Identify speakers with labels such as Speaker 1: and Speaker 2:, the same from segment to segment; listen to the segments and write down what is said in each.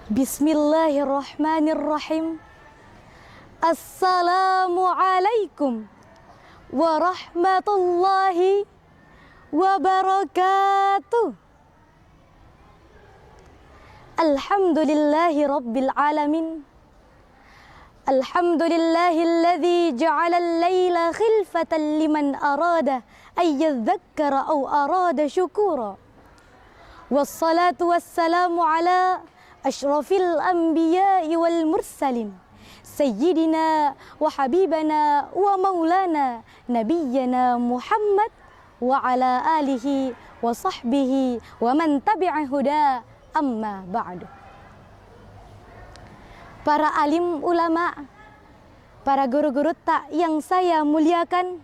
Speaker 1: Bismillahirrahmanirrahim. Assalamualaikum warahmatullahi wabarakatuh. Alhamdulillahi rabbil alamin. Alhamdulillahilladzi ja'ala al-laila khilfatan liman arada ay yadhakkara aw arada syukura. Wassalatu wassalamu ala asyrafil anbiya'i wal mursalin sayyidina wa habibana wa maulana nabiyyana Muhammad wa ala alihi wa sahbihi wa man tabi'a huda, amma ba'du. Para alim ulama, para guru-guru tak yang saya muliakan,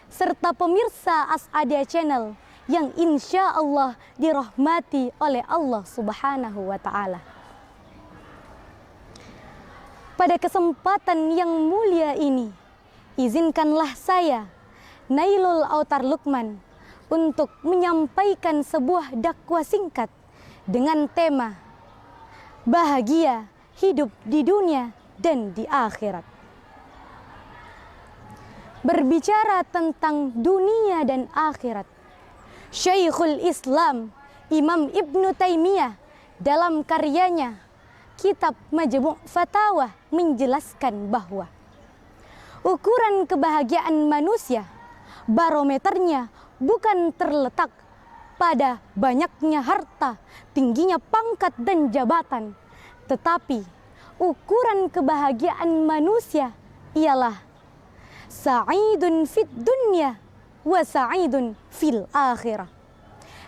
Speaker 1: serta pemirsa As'adiyah Channel yang insya Allah dirahmati oleh Allah Subhanahu wa Ta'ala. Pada kesempatan yang mulia ini, izinkanlah saya, Nailul Autar Lukman, untuk menyampaikan sebuah dakwah singkat dengan tema bahagia hidup di dunia dan di akhirat. Berbicara tentang dunia dan akhirat, Syekhul Islam Imam Ibnu Taimiyah dalam karyanya Kitab Majmu' Fatawa menjelaskan bahwa ukuran kebahagiaan manusia, barometernya bukan terletak pada banyaknya harta, tingginya pangkat dan jabatan, tetapi ukuran kebahagiaan manusia ialah sa'idun fid dunya wa sa'idun fil akhirah.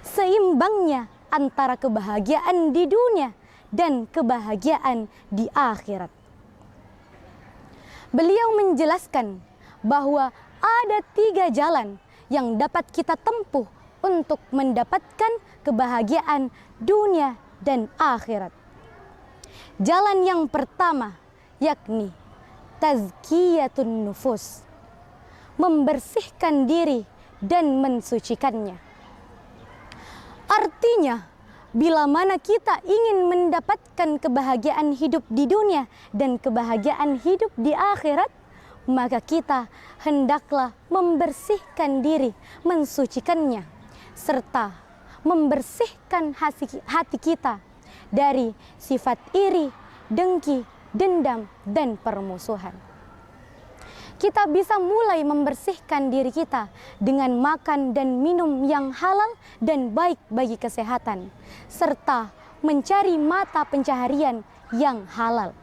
Speaker 1: Seimbangnya antara kebahagiaan di dunia dan kebahagiaan di akhirat. Beliau menjelaskan bahwa ada 3 jalan yang dapat kita tempuh untuk mendapatkan kebahagiaan dunia dan akhirat. Jalan yang pertama yakni tazkiyatun nufus, membersihkan diri dan mensucikannya. Artinya, bila mana kita ingin mendapatkan kebahagiaan hidup di dunia dan kebahagiaan hidup di akhirat, maka kita hendaklah membersihkan diri, mensucikannya, serta membersihkan hati kita dari sifat iri, dengki, dendam, dan permusuhan. Kita bisa mulai membersihkan diri kita dengan makan dan minum yang halal dan baik bagi kesehatan, serta mencari mata pencaharian yang halal.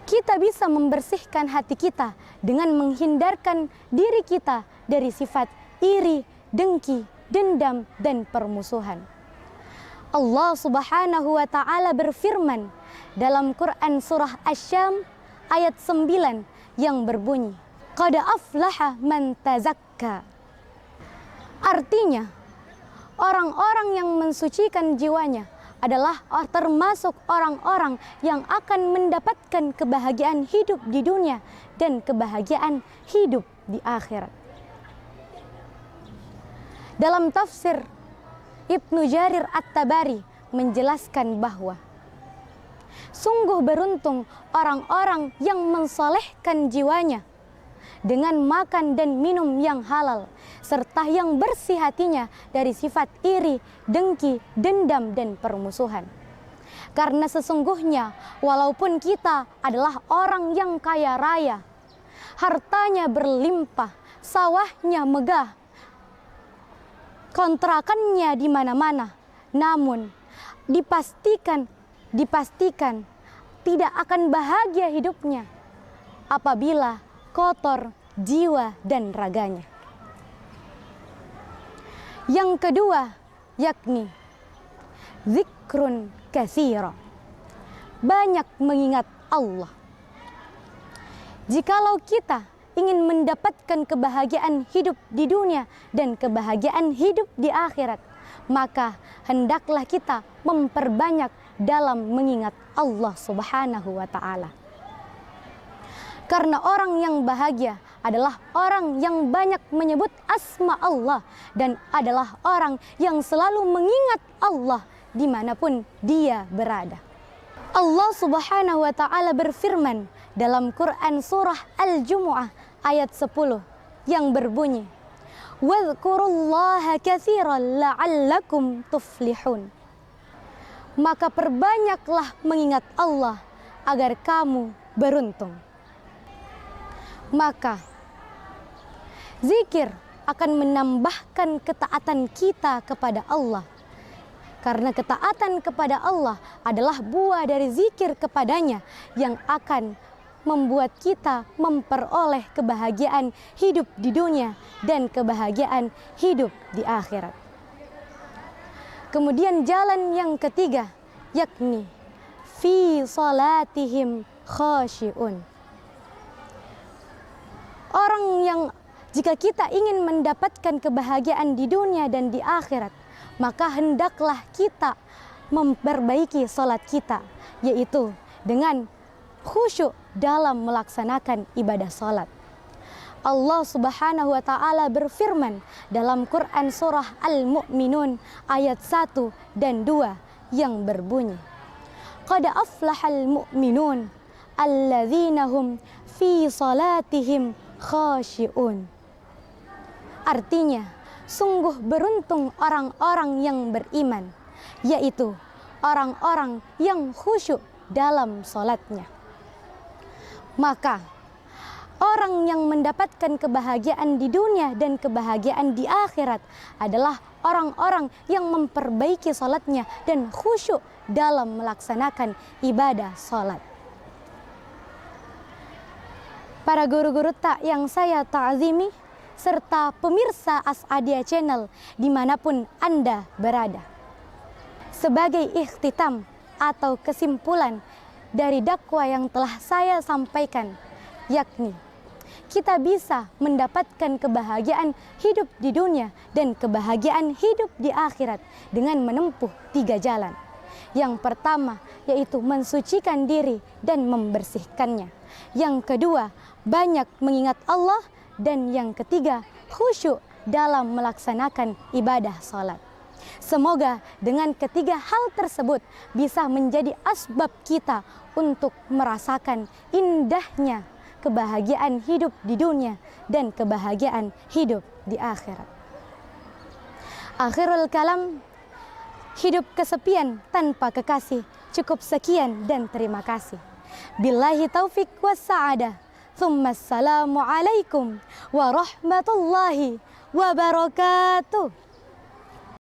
Speaker 1: Kita bisa membersihkan hati kita dengan menghindarkan diri kita dari sifat iri, dengki, dendam, dan permusuhan. Allah Subhanahu wa Ta'ala berfirman dalam Quran surah Asy-Syam ayat 9 yang berbunyi, qad aflaha man tazakka. Artinya, orang-orang yang mensucikan jiwanya adalah termasuk orang-orang yang akan mendapatkan kebahagiaan hidup di dunia dan kebahagiaan hidup di akhirat. Dalam tafsir, Ibnu Jarir At-Tabari menjelaskan bahwa sungguh beruntung orang-orang yang mensolehkan jiwanya dengan makan dan minum yang halal, serta yang bersih hatinya dari sifat iri, dengki, dendam, dan permusuhan. Karena sesungguhnya walaupun kita adalah orang yang kaya raya, hartanya berlimpah, sawahnya megah, kontrakannya di mana-mana, namun dipastikan tidak akan bahagia hidupnya apabila kotor jiwa dan raganya. Yang kedua yakni zikrun katsira, banyak mengingat Allah. Jikalau kita ingin mendapatkan kebahagiaan hidup di dunia dan kebahagiaan hidup di akhirat, maka hendaklah kita memperbanyak dalam mengingat Allah Subhanahu wa Ta'ala. Karena orang yang bahagia adalah orang yang banyak menyebut asma Allah dan adalah orang yang selalu mengingat Allah dimanapun dia berada. Allah Subhanahu wa Ta'ala berfirman dalam Quran surah Al-Jumu'ah ayat 10 yang berbunyi, "Wadhkurullaha katsiran la'allakum tuflihun." Maka perbanyaklah mengingat Allah agar kamu beruntung. Maka zikir akan menambahkan ketaatan kita kepada Allah. Karena ketaatan kepada Allah adalah buah dari zikir kepadanya yang akan membuat kita memperoleh kebahagiaan hidup di dunia dan kebahagiaan hidup di akhirat. Kemudian jalan yang ketiga, yakni fi salatihim khashi'un. Orang yang jika kita ingin mendapatkan kebahagiaan di dunia dan di akhirat, maka hendaklah kita memperbaiki salat kita, yaitu dengan khusyuk dalam melaksanakan ibadah salat. Allah Subhanahu wa Ta'ala berfirman dalam Quran surah Al-Mu'minun ayat 1 dan 2 yang berbunyi, "Qad aflahal mu'minun alladzina hum fi salatihim khashi'un." Artinya, sungguh beruntung orang-orang yang beriman, yaitu orang-orang yang khusyuk dalam salatnya. Maka orang yang mendapatkan kebahagiaan di dunia dan kebahagiaan di akhirat adalah orang-orang yang memperbaiki salatnya dan khusyuk dalam melaksanakan ibadah salat. Para guru-guru tak yang saya ta'zimi, serta pemirsa As'adiyah Channel dimanapun Anda berada. Sebagai ikhtitam atau kesimpulan dari dakwah yang telah saya sampaikan, yakni kita bisa mendapatkan kebahagiaan hidup di dunia dan kebahagiaan hidup di akhirat dengan menempuh 3 jalan. Yang pertama yaitu mensucikan diri dan membersihkannya. Yang kedua, banyak mengingat Allah. Dan yang ketiga, khusyuk dalam melaksanakan ibadah salat. Semoga dengan ketiga hal tersebut bisa menjadi asbab kita untuk merasakan indahnya kebahagiaan hidup di dunia dan kebahagiaan hidup di akhirat. Akhirul kalam, hidup kesepian tanpa kekasih. Cukup sekian dan terima kasih. Billahi taufik was sa'adah. Assalamualaikum warahmatullahi wabarakatuh.